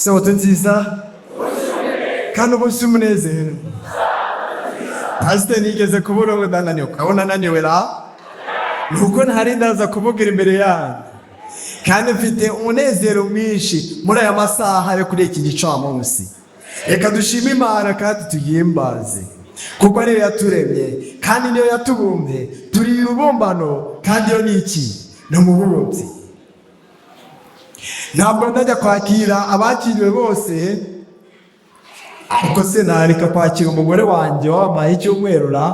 Isabato nziza kandi umunsi w'umunezero. Pasiteri nigeze kubura ngo ndananiwe, ukabona naniwe ra nuko ntari ndaza kuvugira imbere yanyu, kandi mfite umunezero mwinshi muri aya masaha yo kuri iki gicamunsi. Reka dushime Imana kandi tuyimbaze, kuko ariyo yaturemye kandi niyo yatubumbye. Turi urubumbano kandi yo ni iki? Ni umubumbyi. Ntabwo ndajya kwakira abakiriwe bose, ariko se nareka kwakira umugore wanjye wampaye icyumweru ra?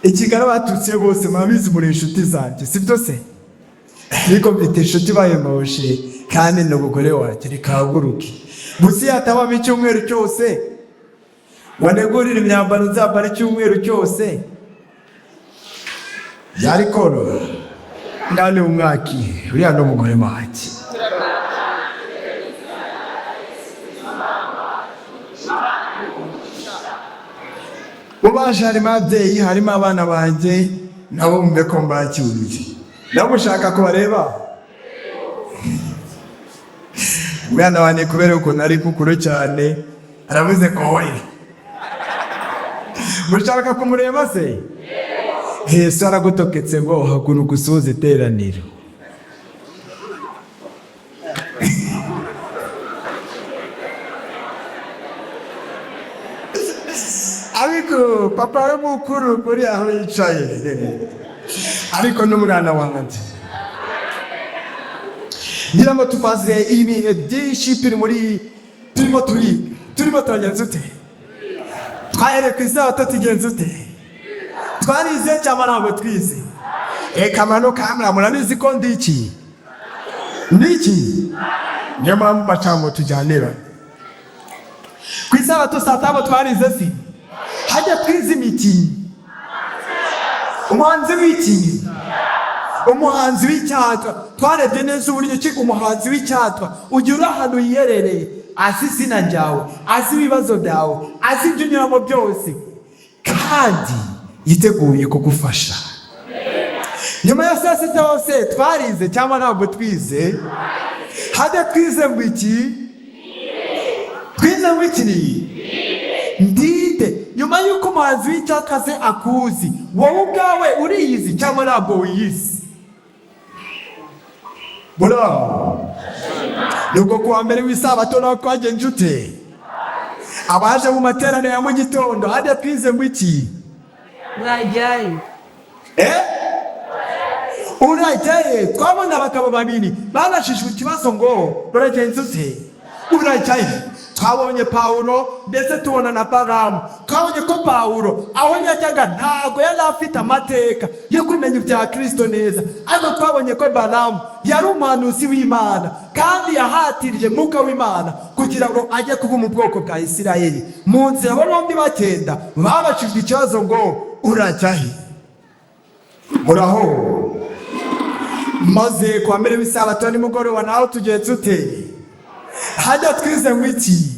Ikigali batutse bose mwabizi muri inshuti zanjye, sibyo se? Ariko mfite inshuti bayemoshe kandi ni umugore wanjye. Reka haguruke munsi yatabamo icyumweru cyose, wanegurira imyambaro nzambara icyumweru cyose, yari korora ndani umwaki uriya ni umugore wanjye. Mubaje harimo ababyeyi, harimo abana banjye, nabo mbe ko mbacyuriye. Namushaka kubareba umwana wanjye kubera ukuntu ari kukuru cyane, aravuze ko we mushaka kumureba se? Yesu aragutoketse ngo haguruka usoze iteraniro. Ariko papa ari mukuru kuri aho yicaye, ariko n'umwana wanjye. Ngira ngo tumaze ibihe byinshi turimo turagenza ute? Twahereye ku isabato tugenza ute? Twarize cyangwa ntabwo twize? Reka mano kamera murabizi ko ndi iki? Niyo mpamvu bacamo tujyanira. Ku isabato saa tanu twarize si? Hajya twize imiti. Umuhanzi w'iki? Umuhanzi w'icyatwa. Twarebye neza uburyo ki umuhanzi w'icyatwa ugira uri ahantu yiherereye, azi izina ryawe, azi ibibazo byawe, azi ibyo unyuramo byose, kandi yiteguye kugufasha. Nyuma ya saa sita hose twarize cyangwa ntabwo twize? Hajya twize ngo iki? Twize ngo iki? Ndinde. Nyuma y'uko umuhanzi w'icyatwa se akuzi, wowe ubwawe uriyizi cyangwa ntabwo wiyizi? Bravo. Nuko kuwa mbere w'isabato nawe twagenje ute? Abaje mu materaniro ya mu gitondo, hajya twize ngo iki? Urajyayo. Urajyayo. Twabona abagabo babiri banashishwe ikibazo ngo uragenze ute? Urajyayo. Twabonye Pawulo ndetse tubona na Balamu. Twabonye ko Pawulo aho yajyaga ntabwo yari afite amateka yo kumenya ibya Kristo neza, ariko twabonye ko Balamu yari umuhanuzi w'Imana kandi yahatirije Mwuka w'Imana kugira ngo ajye kuba mu bwoko bwa Isirayeli. Mu nzira abo bombi bagenda babashijwe ikibazo ngo urajyahe? Muraho. Maze kuwa mbere w'isabato nimugoroba naho tugenze ute? Hajya twize ngo iki?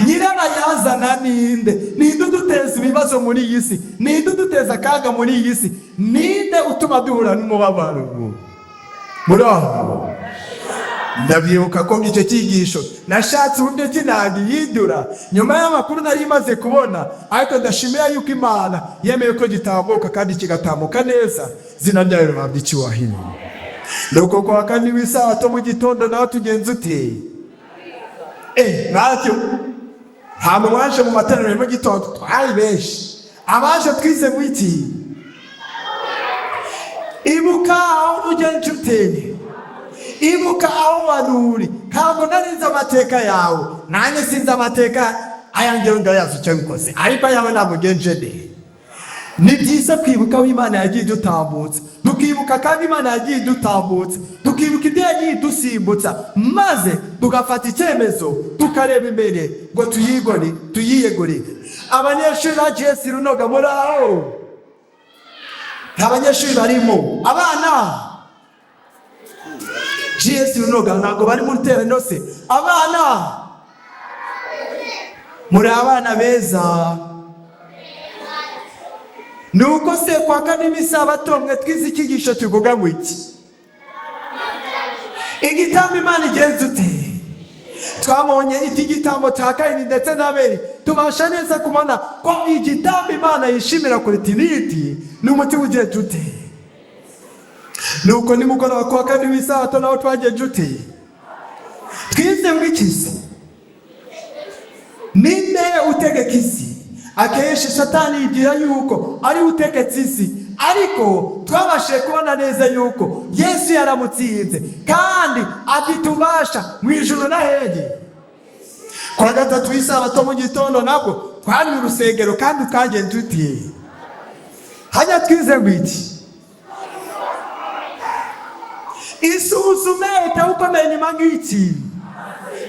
Nyirabayazana ninde? Ninde uduteza ibibazo muri iyi si? Ninde uduteza akaga muri iyi si? Ninde utuma duhura n'umubabaro? Muraho. Ndabyibuka ko icyo cyigisho nashatse uburyo kinagihindura nyuma y'amakuru nari maze kubona, ariko ndashimira yuko Imana yemeye ko gitambuka kandi kigatambuka neza. Zina ryayo rihabwa icyubahiro. Nuko kuwa kane w'isabato mu gitondo naho tugenze ute? Ntacyo. Ntabwo mwaje mu materaniro mu gitondo, twari benshi. Abaje twize ngo iki? Ibuka aho ugenje ute? Ibuka aho wanuri. Ntabwo narinze amateka yawe, nanjye sinzi amateka ayanjye ndayazi icyo bikoze, ariko yawe ntabwo ugenje de. Ni byiza kwibuka aho Imana yagiye idutambutsa, tukibuka kandi Imana yagiye idutambutsa, tukibuka ibyo yagiye idusimbutsa, maze tugafata icyemezo tukareba imbere ngo tuyiyegurire. Abanyeshuri ba GS Runoga muri aho? Nta banyeshuri barimo? Abana GS Runoga ntabwo bari mu iteraniro se? Abana muri abana beza. nuko se kwa kane n'isabato mwe twize icyigisho tuvuga ngo iki? Igitambo Imana igenza ute? Twabonye iki gitambo cya Kayini ndetse n'Abeli, tubasha neza kubona ko igitambo Imana yishimira kuruta ibindi ni umutima ugenza ute. Nuko nimugoroba kwa kane w'isabato naho twagenza ute? Twize ngo iki se? Ninde utegeka isi? Akenshi Satani yigira yuko ari utegeka isi, ariko twabashije kubona neza yuko Yesu yaramutsinze kandi atitubasha mu ijuru na hege. Kwa gatatu w'isabato mu gitondo nabwo twari mu rusengero kandi ukagenza uti? Hajya twize ngo iki? Isuzume ukomeye nyuma ng'iki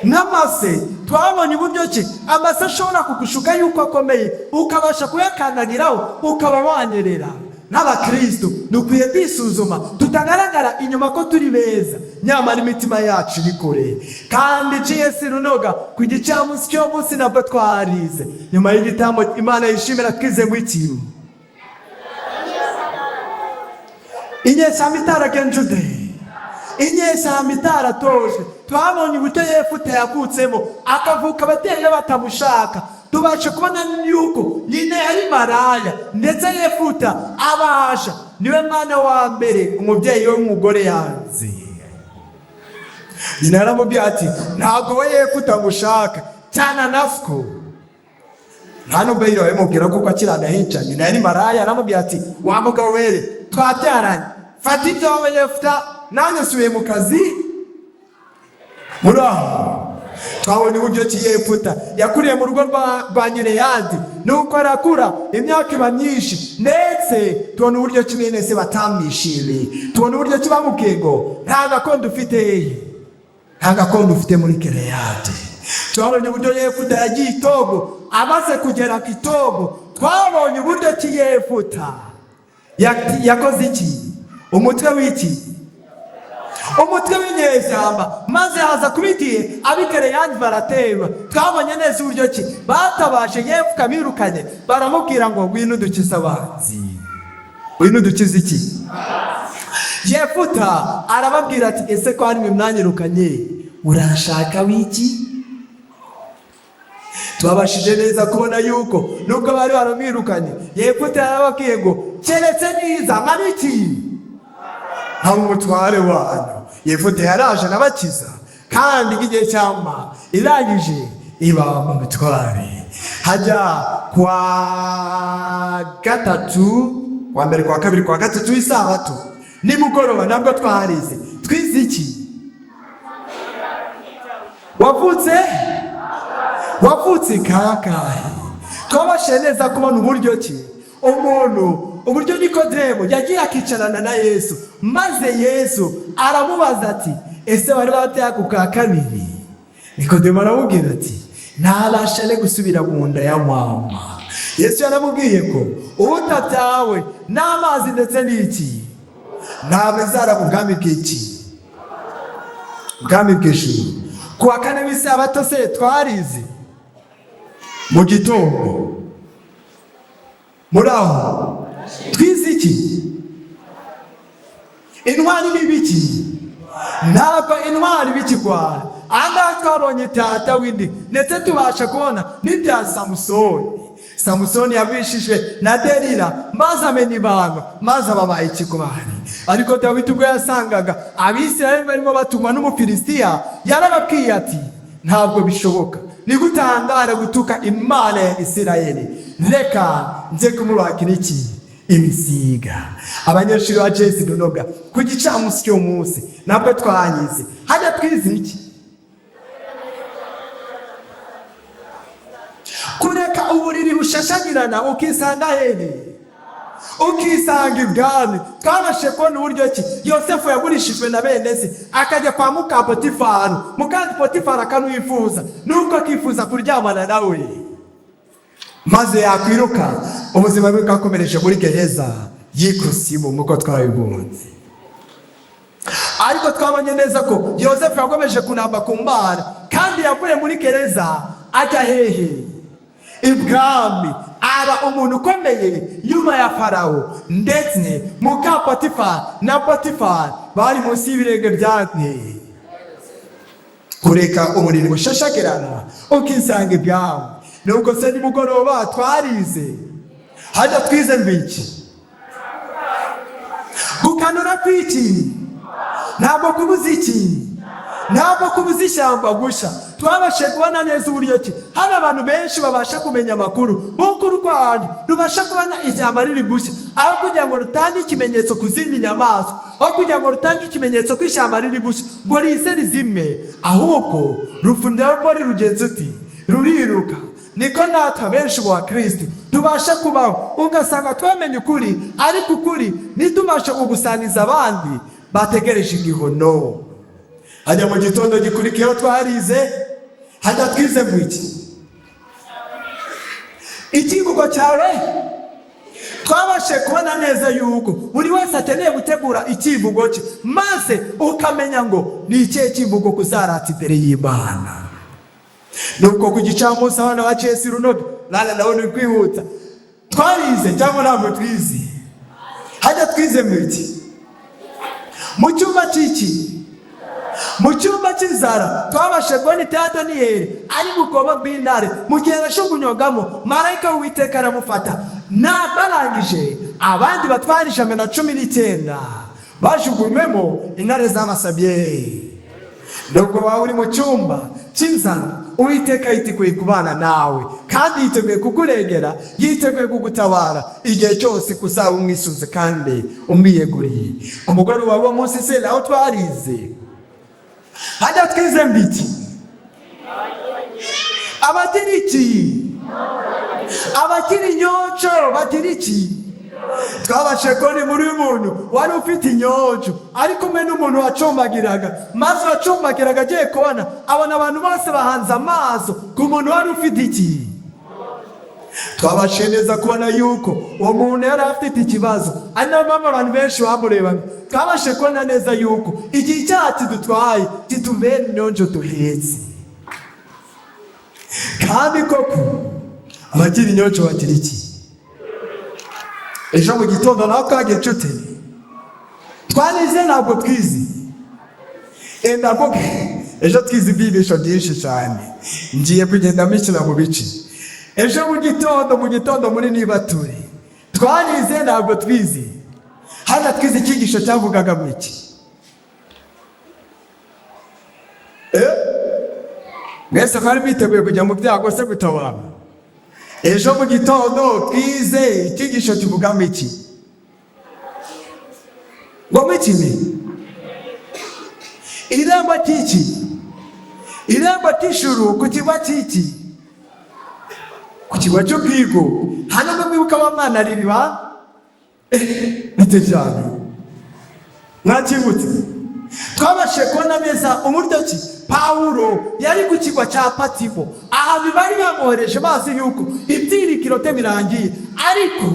n'amase. Twabonye uburyo ki amase ashobora kugushuka yuko akomeye ukabasha kuyakandaniraho ukaba wanyerera. N'abakristo dukwiye kwisuzuma tutagaragara inyuma ko turi beza, nyamara imitima yacu iri kure. Kandi Yesu runoga ku gicamunsi cyo munsi nabwo twarize nyuma y'igitambo Imana yishimira twize ngo iki? Inyeshyamba itaragenje ute? Inyeshyamba itaratoje. Twabonye uburyo Yefuta yakutsemo akavuka abateye batamushaka. Tubasha kubona yuko nyine yari maraya, ndetse Yefuta abasha niwe mwana wa mbere umubyeyi w'umugore yanze. Nyina aramubwira ati ntabwo we Yefuta ngushaka cyane nafko. Nta nubwo yamubwira kuko akiri agahinja. Nyina yari maraya, aramubwira ati wa mugabo were twabyaranye, fata ibyawe Yefuta nanjye nsubiye mu kazi. Muraho twabonye uburyo ki Yefuta yakuriye mu rugo rwa Nyireyadi, nuko arakura imyaka iba myinshi, ndetse tubona uburyo ki bene se batamwishimiye. Tubona uburyo ki bamubwiye ngo nta gakondo ufite, nta gakondo ufite muri Gileyadi. Twabonye uburyo Yefuta yagiye i Tobu, amaze kugera ku Tobu twabonye uburyo ki Yefuta yakoze iki? Umutwe w'iki? Umutwe w'inyeshyamba, maze haza kubigiye ab'Igileyadi baratemba. Twabonye neza uburyo ki batabashe Yefuta birukanye, baramubwira ngo ngwino udukize abanzi. Ngwino udukize iki? Yefuta arababwira ati ese ko ari mwe mwanyirukanye urashaka wiki? Twabashije neza kubona yuko nubwo bari baramwirukanye Yefuta yarababwiye ngo keretse niza nk'iki nta mutware wanyu. Yefuta yaraje nabakiza, kandi igihe cyama irangije iba mu mutware. Hajya kwa gatatu, kwa mbere, kwa kabiri, kwa gatatu w'isabato nimugoroba nabwo twaharize twize iki? Wavutse kangahe? Twabashije neza kubona uburyo ki uburyo Nikodemo yagiye akicarana na Yesu, maze Yesu aramubaza ati ese wari wateye ku ka kabiri? Nikodemo aramubwira ati ntabasha ne gusubira mu nda ya mama. Yesu yaramubwiye ko utabyawe n'amazi ndetse n'iki ntabwo azara mu bwami bw'iki? Bwami bw'ijuru. Ku wa kane w'isabato se twarize mu gitondo. Muraho twize iki? Intwari n'ibiki? Ntabwo intwari bikigwara. Aha twabonye tata w'indi, ndetse tubasha kubona n'ibya Samusoni. Samusoni yabishijwe na Delila, maze amenya ibanga, maze ababaye ikigwari. Ariko Dawidi ubwo yasangaga Abisirayeli barimo batumwa n'Umufilisitiya, yarababwiye ati ntabwo bishoboka, ni gutangara gutuka Imana ya Isirayeli, reka nze kumubakira iki? Imisiga. Abanyeshuri ba Yesu runoga ku gicamunsi cyo munsi nabwo twanyize. Hajya twize iki? Kureka uburiri bushashagirana ukisanga hehe? Ukisanga ibwami. Twabashe kubona uburyo ki Yosefu yagurishijwe na bene se akajya kwa muka Potifari, muka Potifari akamwifuza, nuko akifuza kuryamana nawe, maze yakwiruka ubuzima bwe bwakomereje muri gereza y'ikuzimu nk'uko twabibonye. Ariko twabonye neza ko Yosefu yakomeje kunamba ku Mana, kandi yavuye muri gereza ajya hehe? Ibwami. aba umuntu ukomeye nyuma ya Farawo, ndetse muka Potifari na Potifari bari munsi y'ibirenge bya Nteye. Kureka umuriro ushashagirana ukisanga ibyawe. Nubwo se nimugoroba twarize, hajya twize mbiki gukanura kw'iki, ntabwo kubuza iki, ntabwo kubuza ishyamba gusha. Twabashe kubona neza uburyo ki hari abantu benshi babasha kumenya amakuru nk'uko u Rwanda rubasha kubona ishyamba riri gushya, aho kugira ngo rutange ikimenyetso ku zindi nyamaswa, aho kugira ngo rutange ikimenyetso ko ishyamba riri gushya ngo rize rizime, ahubwo rufundira ko rirugenza uti ruriruka. Niko natwe benshi mu bakristo tubasha kubaho, ugasanga twamenye ukuri, ariko ukuri ntitubashe kugusangiza abandi bategereje igihono. Hajya mu gitondo gikurikiyeho twarize, hajya twize mu ikivugo cyawe. Twabashe kubona neza yuko buri wese akeneye gutegura ikivugo cye, maze ukamenya ngo ni ikihe kivugo kuzarata imbere y'Imana. Nuko ku gicamunsi abana baciye sirunobe nawe ni kwihuta. Twarize cyangwa ntabwo twize? Hajya twize mu cyumba cy'iki, mu cyumba cy'inzara twabashe kubona iteya Daniyeli ari bukoba bw'intare, mu gihe yashugunyogamo marayika w'Uwiteka aramufata. Nabarangije abandi batwara 119 bajugunywemo intare z'amasabye. Nubwo waba uri mu cyumba cy'inzara, Uwiteka yiteguye kubana nawe kandi yiteguye kukurengera, yiteguye kugutabara igihe cyose kuzaba umwisuze kandi umwiyeguriye. Umugore wawe munsi se naho twarize, hajya twize mbiki abatiriki, abakiri inyonjo batiriki. Twabashe kubona muri uyu muntu wari ufite inyonjo ari kumwe n'umuntu wacumbagiraga, maze wacumbagiraga agiye kubona abona abantu bose bahanze amaso ku muntu wari ufite iki. Twabashe neza kubona yuko uwo muntu yari afite ikibazo, ari nayo mpamvu abantu benshi bamurebaga. Twabashe kubona neza yuko igihe cyacu dutwaye kitubera inyonjo duhetse, kandi koko abagira inyonjo bagira iki. Ejo mu gitondo naho twagiye nshuti twarize, ntabwo twize ejo twize ibyigisho byinshi cyane, ngiye kugenda mbishyira mu bice. Ejo mu gitondo muri Nibature twarize, ntabwo twize. Hano twize icyigisho cyavugaga mu iki, mwese mwari mwiteguye kujya mu byago se gutabara. Ejo mu gitondo twize icyigisho kivuga mu iki, ngo mu iki irembo cy'iki, irembo cy'ishuru ku kigo cy'iki, ku kigo cy'ubwigo. Hano mwibuka wa mwana ririba cyane mwakibutse. Twabashe kubona neza uburyo ki Pawulo yari ku kigo cya Patimo, ahantu bari bamwohereje bazi yuko ibyirikiro bye birangiye, ariko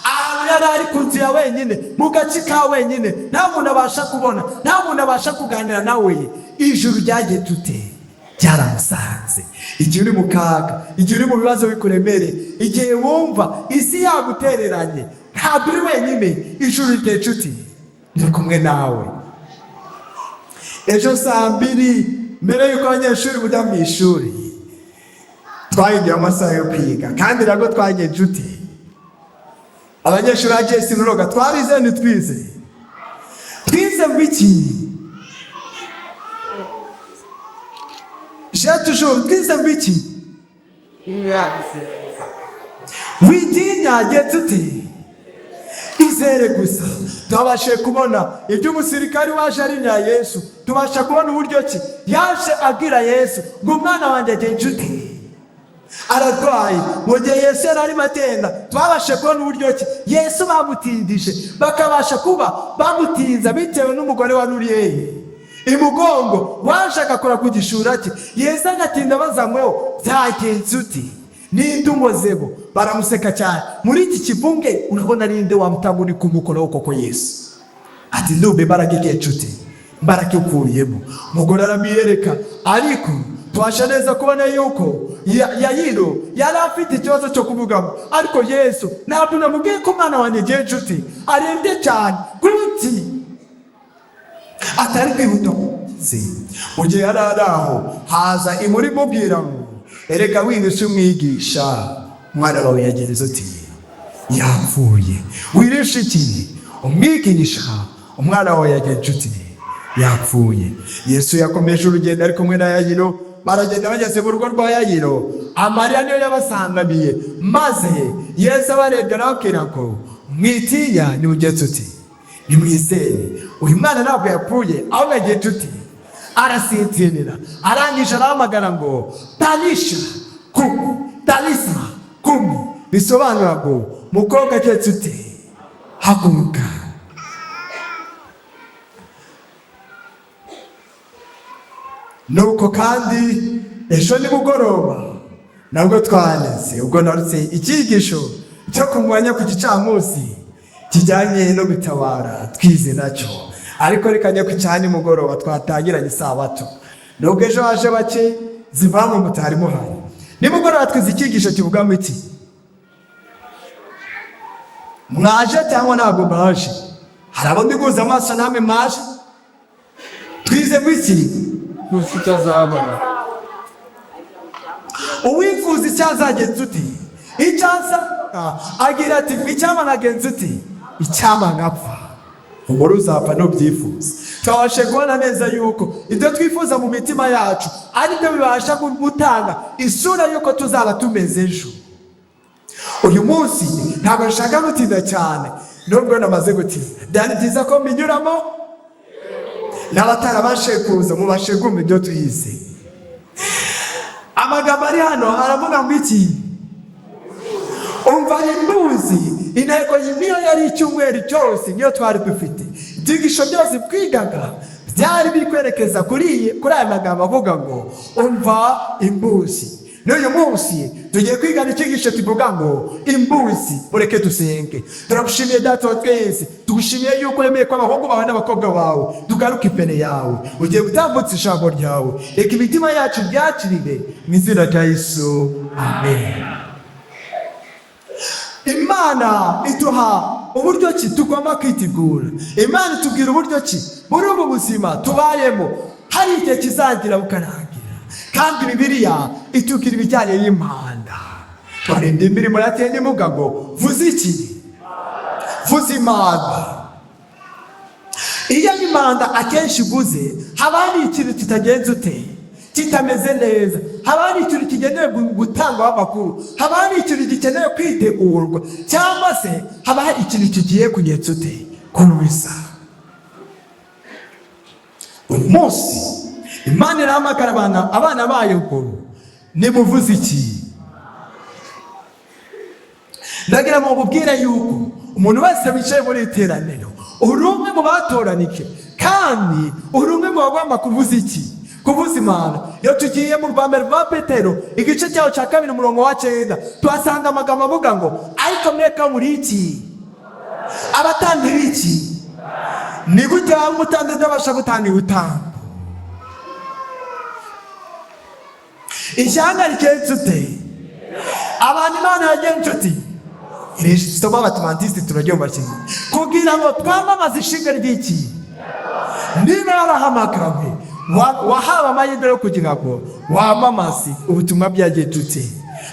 ahantu yari ari ku nzira wenyine, mu gace ka wenyine, nta muntu abasha kubona, nta muntu abasha kuganira nawe. Ijuru ryagiye tute byaramusanze. Igihe uri mu kaga, igihe uri mu bibazo bikuremere, igihe wumva isi yagutereranye, ntabwo uri wenyine. Ijuru rye nshuti ndi kumwe nawe. Ejo saa 2 mbere yuko abanyeshuri bujya mu ishuri, twahigiye amasaha yo kwiga, kandi nabwo twagiye nshuti. Abanyeshuri bagiye sinuroga, twarize ntitwize. Twize mbiki toujours twize mbiki witinya getute izere gusa. Twabashe kubona ibyo umusirikari waje ari nya Yesu, tubasha kubona uburyo ki yaje abwira Yesu ngo umwana wanjye agiye nshuti ararwaye. Mu gihe Yesu yari arimo atenda, twabashe kubona uburyo ki Yesu bamutindije, bakabasha kuba bamutinza bitewe n'umugore wa Nuriye imugongo waje agakora ku gishura cye. Yesu agatinda bazanyweho byagenze uti n'indumozebo, baramuseka cyane. Muri iki kivunge urabona ninde wamutanga uri kumukoraho koko Yesu ati ndumbe imbaraga igihe nshuti barakikuyemo. Umugore aramwiyereka, ariko twasha neza kubona yuko Yayiro yari afite ikibazo cyo kuvugamo, ariko Yesu ntabwo namubwiye ko umwana wanjye ngiye nshuti arembye cyane kuruti atari kwihuta. Mu gihe yari ari aho, haza inkuru imubwira ngo, erega wirishe umwigisha, umwana wawe yagenze uti yapfuye. Wirishe iki? Umwigisha, umwana wawe yagenze uti yapfuye. Yesu yakomeje urugendo ari kumwe na Yayiro. Baragenda bageze mu rugo rwa Yayiro, amarira niyo yabasanganiye, maze Yesu abarebye arababwira ngo, mwitinya, nimugenze uti nimwizere, uyu mwana ntabwo yapfuye ahubwo yagenze uti arasinzirira. Arangije arahamagara ngo, Talisha kumi, Talisa kumi, bisobanura ngo, mukobwa agenze uti haguruka. Nuko kandi ejo nimugoroba nabwo twaneze, ubwo narutse icyigisho cyo kumwanya ku gicamunsi kijyanye no gutabara twize nacyo, ariko reka njye ku cyane nimugoroba twatangiranye isabato. Nubwo ejo haje bake zivamo mutari muhari, nimugoroba twize icyigisho kivuga ngo iki? Mwaje cyangwa ntabwo mwaje? Hari abo ndiguza amaso namwe mwaje? Twize ngo iki? Utazabona. Uwifuza icyazagenza uti icyaza agira ati icyama nagenza uti icyama ngapfa. Umuri uzapfa n'ubyifuza. Twabashe kubona neza yuko ibyo twifuza mu mitima yacu ari byo bibasha gutanga isura yuko tuzaba tumeze ejo. Uyu munsi ntabwo nshaka gutinda cyane, nubwo namaze gutinda. Byari byiza ko mbinyuramo, n'abatarabashe kuza mubashe kumva ibyo tuyize. Amagambo ari hano aravuga ngo iki? Umva imbuzi, intego niyo yari icyumweru cyose niyo twari dufite. Ibyigisho byose twigaga byari biri kwerekeza kuri aya magambo avuga ngo umva imbuzi. N'uyu munsi tugiye kwigana icyigisho kivuga ngo imbuzi. Mureke dusenge. Turagushimiye Data wa twese, tugushimiye yuko yemeye ko abahungu bawe n'abakobwa bawe tugaruka imbere yawe, ugiye gutambutsa ijambo ryawe. Reka imitima yacu byakirire mu izina rya Yesu, amen. Imana iduha uburyo ki tugomba kwitegura. Imana itubwira uburyo ki muri ubu buzima tubayemo hari igihe kizagira bukarangira, kandi Bibiliya itubwira ibijyanye n'impanda. Twarinda imirimo yateye n'imuga ngo vuza iki? Vuza impanda. Iyo impanda akenshi ivuze haba hari ikintu kitagenze ute, kitameze neza, haba hari ikintu kigenewe gutangwaho amakuru, haba hari ikintu gikeneye kwitegurwa, cyangwa se haba hari ikintu kigiye kugenza ute, kuruza. Uyu munsi Imana irahamagara abana bayo ngo nimuvuze iki? Ndagira ngo mubwire yuko umuntu wese wicaye muri iteraniro uri umwe mu batoranike, kandi uri umwe mu bagomba kuvuza iki? Kuvuza Imana. Iyo tugiye mu rwambere rwa Petero igice cyaho cya 2 umurongo wa 9 tuhasanga amagambo avuga ngo, ariko mweka muri iki? Abatanga iki? Ni gute umutanze ndabasha gutanga ibitambo? Ishyanga rikenze ute? Abantu Imana yagenze uti iri somo Abadiventisti turaryumva kimwe, kugira ngo twamamaze ishinga ry'iki? Niba yarahamagawe wahawe amahirwe yo kugira ngo wamamaze ubutumwa byagenze ute,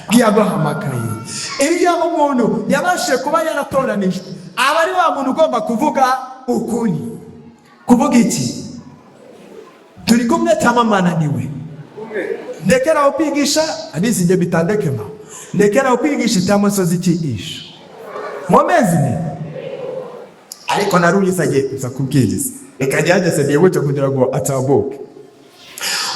bw'abahamagaye. Iyo umuntu yabashije kuba yaratoranijwe, aba ari wa muntu ugomba kuvuga ukuri. Kuvuga iki? Turi kumwe cyangwa mananiwe? Ndekera kwigisha abizi nge bitandekema, ndekera kwigisha cyangwa sozi cyigisha momezi ne, ariko naruyisagiye kuza kubwiriza. Reka gerageze nibutse kugira ngo atabuke.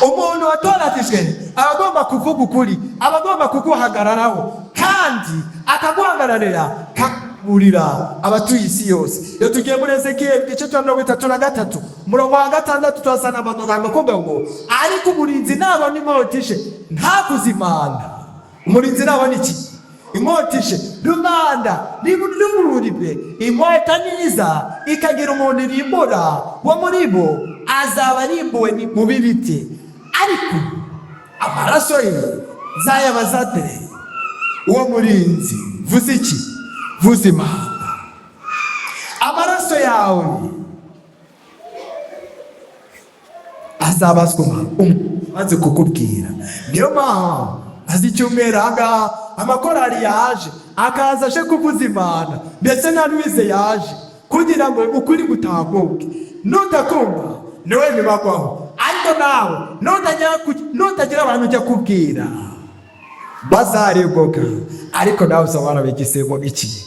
Umuntu watoratijwe abagomba kuvuga ukuri, abagomba kuguhagararaho, kandi akaguhagararira kaburira abatuye isi yose. Iyo tugiye muri Ezekiel igice cya 33 umurongo wa 6 tuhasana amagambo avuga ngo, ariko umurinzi nabona imotishe ntakuzimana. Umurinzi nabona iki? Imotishe rubanda n'uburibwe, imota niza ikagira umuntu irimbura wo muri bo azaba arimbuwe mu bibiti, ariko amaraso ye zayabazatere uwo murinzi. Vuze iki? Vuze impanda. Amaraso yawe azabazwa maze kukubwira. Niyo mpamvu azi icyumweru ahangaha amakorari yaje akaza aje kuvuza Imana, ndetse na Louise yaje kugira ngo ukuri gutambuke. Nutakumva niwe bibagwaho, ariko nawe nutagira abantu ujya kubwira bazaregoka, ariko nawe uzaba warabigisemo iki?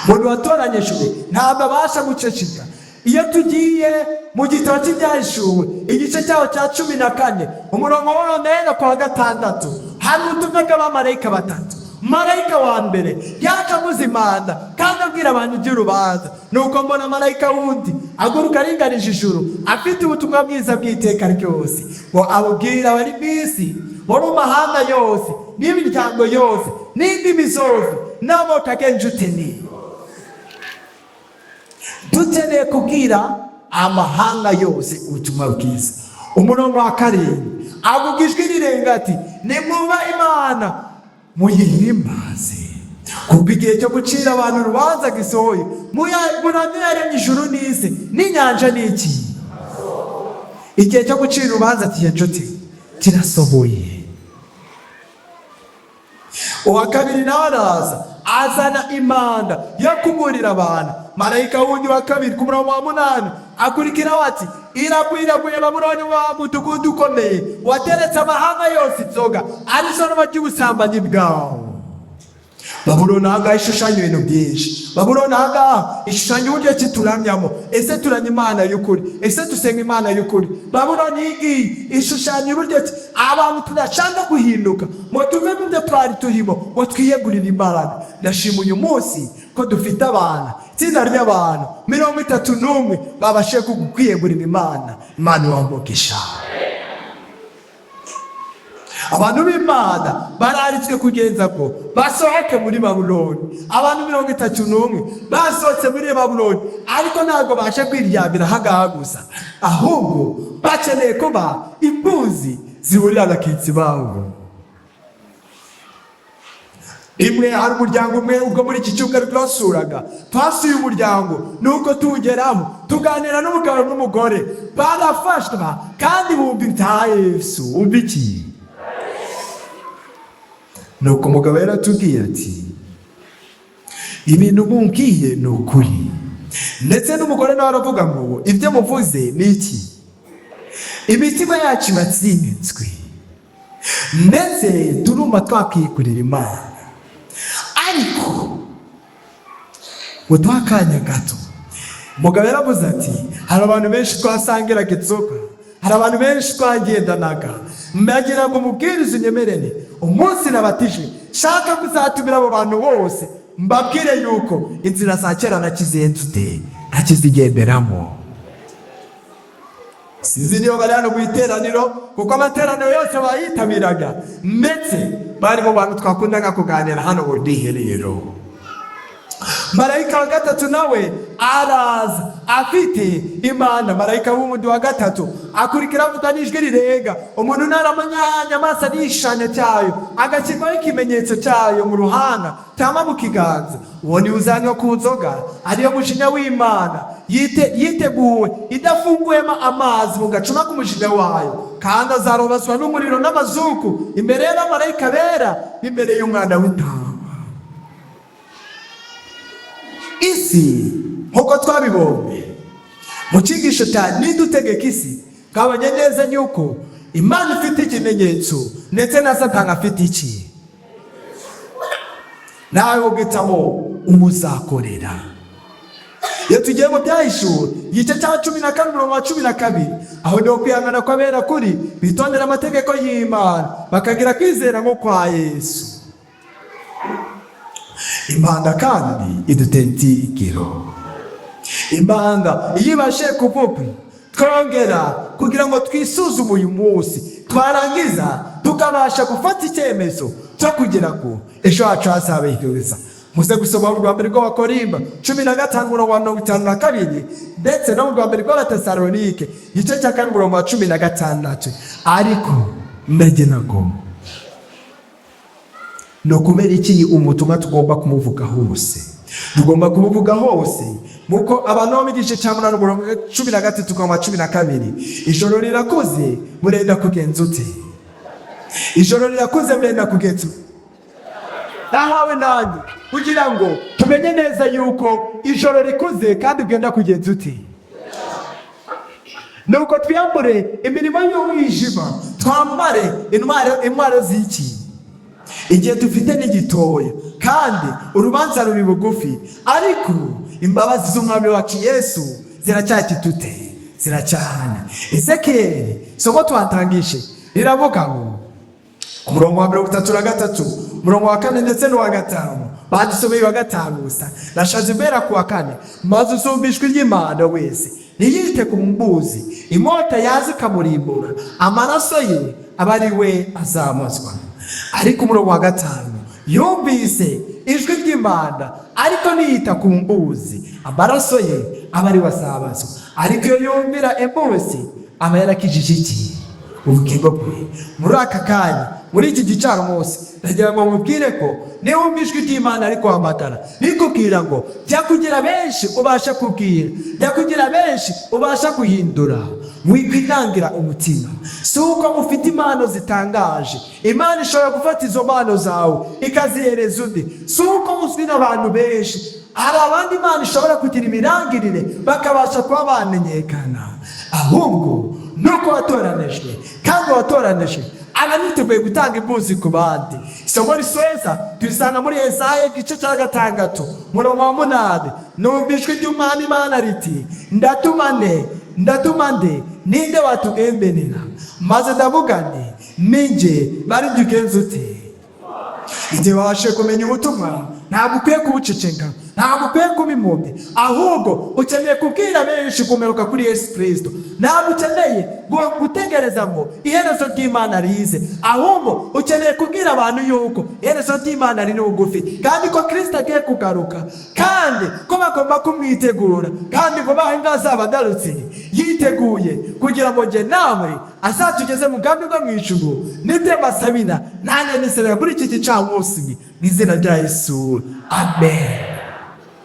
Umuntu watoranyijwe ntabwo abasha guceceka. Iyo tugiye mu gitabo cy'Ibyahishuwe igice cyaho cya 14 umurongo wa 4 kwa 6 hari ubutumwa bw'abamarayika batatu. Marayika wa mbere yakavuza impanda kandi abwira abantu iby'urubanza. Nuko mbona marayika wundi aguruka aringanije ijuru afite ubutumwa bwiza bw'iteka ryose, ngo abubwira abari mu isi bo mu mahanga yose n'imiryango yose n'indimi zose n'amoko agenje uteni. Dukeneye kubwira amahanga yose ubutumwa bwiza. Umurongo wa 7 avuga ijwi rirenga ati, nimwubahe Imana muyihimbaze, kuko igihe cyo gucira abantu urubanza gisohoye. Muramye yaremye ijuru n'isi n'inyanja n'iki. Igihe cyo gucira urubanza tiyajote kirasohoye. Uwa kabiri nawe araza azana impanda yo kuburira abantu. Marayika wundi wa kabiri ku murongo wa 8 akurikiraho ati, iraguye Babuloni wa mudugudu ukomeye wateretse amahanga yose inzoga arizo n'abary'ubusambanyi bwawe. Babuloni ahangaha ishushanya ibintu byinshi. Babuloni ahangaha ishushanya uburyo ki turamyamo. Ese turamya Imana y'ukuri? Ese dusenga Imana y'ukuri? Babuloni iyi ishushanya uburyo ki abantu tudashaka guhinduka ngo tuve mu byo twari turimo, ngo twiyegurire Imana. Ndashima uyu munsi ko dufite abana, itsinda ry'abantu 31 babashe kwiyegurira Imana. Imana wamugisha. Abantu b'Imana bararitswe kugenza ko basohoke muri Babuloni. Abantu 31 basohotse muri Babuloni, ariko ntabwo bashe kwiryamira hagaha gusa, ahubwo bakeneye kuba imbuzi zihurira abakizi babo. Imwe hari umuryango umwe ubwo muri iki cyumweru twasuraga, twasuye umuryango, nuko tuwugeramo tuganira n'umugabo n'umugore barafashwa kandi bumva ibya Yesu. Umva iki? Nuko umugabo yaratubwiye ati, ibintu mumbwiye ni ukuri. Ndetse n'umugore nawe aravuga ngo ibyo muvuze ni iki? Imitima yacu iratsinzwe ndetse turumva twakikurira Imana, ariko ngo twakanya gato. Umugabo yaravuze ati, hari abantu benshi twasangiraga inzoga, hari abantu benshi twagendanaga, mbagira ngo mubwirize unyemerere umunsi nabatije shaka kuzatumira abo bantu bose mbabwire yuko inzira za kera nakizenzude nakizigenderamo. Sizi niyo bari hano mu iteraniro, kuko amateraniro yose bayitabiraga, ndetse bari mu bantu twakundaga kuganira hano mu rwiherero. Marayika wa 3 nawe araza afite impanda. Marayika w'umundi wa 3 akurikira avuga n'ijwi rirenga, umuntu naramanyanya amaso n'ishanya cyayo agashyirwaho ikimenyetso cyayo mu ruhanga cyangwa mu kiganza. Uwo ni uzanywa ku nzoga ariyo mujinya w'Imana yiteguwe idafunguyemo amazi mu gacuma k'umujinya wayo, kandi azarobazwa n'umuriro n'amazuku imbere y'abamarayika bera n'imbere y'Umwana w'Intama. Isi nk'uko twabibonye mu cyigisho cya Nidutegeka isi, twabonye neza yuko Imana ifite ikimenyetso ndetse na Satani afite iki. Nawe ugitamo umuzakorera. Iyo tugiye mu Byahishuwe igice cya 14 umurongo wa 12, aho niho kwihangana kw'abera kuri bitondera amategeko y'Imana bakagira kwizera nko kwa Yesu. Impanda kandi idutera itigiro. Impanda iyo ibashe kuvuga twongera kugira ngo twisuzume uyu munsi, twarangiza tukabasha gufata icyemezo cyo kugira ngo ejo hacu hazabe heza. muze gusoma mu rwambere rw'Abakorinto 15:52 ndetse no mu rwambere rw'Abatesalonike igice cya 4:16. ariko ndagenago no kumera iki umutumwa tugomba kumuvuga hose, tugomba kumuvuga hose muko Abanome igice cya 8:13-12. ijoro rirakuze murenda kugenza ute? ijoro rirakuze murenda kugenza nahawe nanjye kugira ngo tumenye neza yuko ijoro rikuze kandi ugenda kugenza ute. nuko twiyambure imirimo y'umwijima twambare intwaro z'iki. igihe dufite ni gitoya kandi urubanza ruri bugufi, ariko imbabazi z'umwami wacu Yesu ziracyatitute, ziracyahana. Ezekieli somo twatangishe riravuga ngo umurongo wa 33, umurongo wa 4 ndetse n'uwa 5. badusomeye wa 5 gusa. nashaje mbera ku wa 4, maze usumbishwe ry'Imana wese ntiyite ku mbuzi, imota yazi kamurimbura, amaraso ye aba ari we azamazwa. ariko umurongo wa 5, yumvise ijwi ry'Imana ariko niyita ku mbuzi, amaraso ye aba ari we azabazwa. ariko iyo yumvira imbuzi aba yarakijije iki? ubugingo bwe. muri aka kanya, muri iki gicamunsi, ndagira ngo mubwire ko niba wumva ijwi ry'Imana ari guhamagara rikubwira ngo jya kugira benshi ubasha kubwira, jya kugira benshi ubasha guhindura, wikwinangira umutima. si uko ufite impano zitangaje, Imana ishobora gufata izo mpano zawe ikazihereza undi. si uko uzwi n'abantu benshi, hari abandi Imana ishobora kugira imirangirire bakabasha kuba bamenyekana, ahubwo nuko watoranijwe, kandi watoranijwe ananiteguye gutanga imbuzi ku bandi. isomo risoza turisanga muri Yesaya igice cya 6 umurongo wa 8. numva ijwi ry'Umwami Imana riti, ndatuma nde, ninde watugembenera? maze ndavuga nti, ninjye, bari byigenza ute? igihe wabashe kumenya ubutumwa ntabwo ukwiye kubuceceka, ntabwo ukwiye kuba impumyi, ahubwo ukeneye kubwira benshi kumeruka kuri Yesu Kristo. ntabwo ukeneye gutegereza ngo iherezo ry'Imana rize, ahubwo ukeneye kubwira abantu yuko iherezo ry'Imana riri bugufi, kandi ko Kristo agiye kugaruka, kandi ko bagomba kumwitegura, kandi ngo bahinga azaba agarutse yiteguye kugira ngo njye nawe azatugeze mu bwami bwo mu ijuru. nibyo mbasabira nanjye nisabira kuri iki gicamunsi mu izina rya Yesu, amen.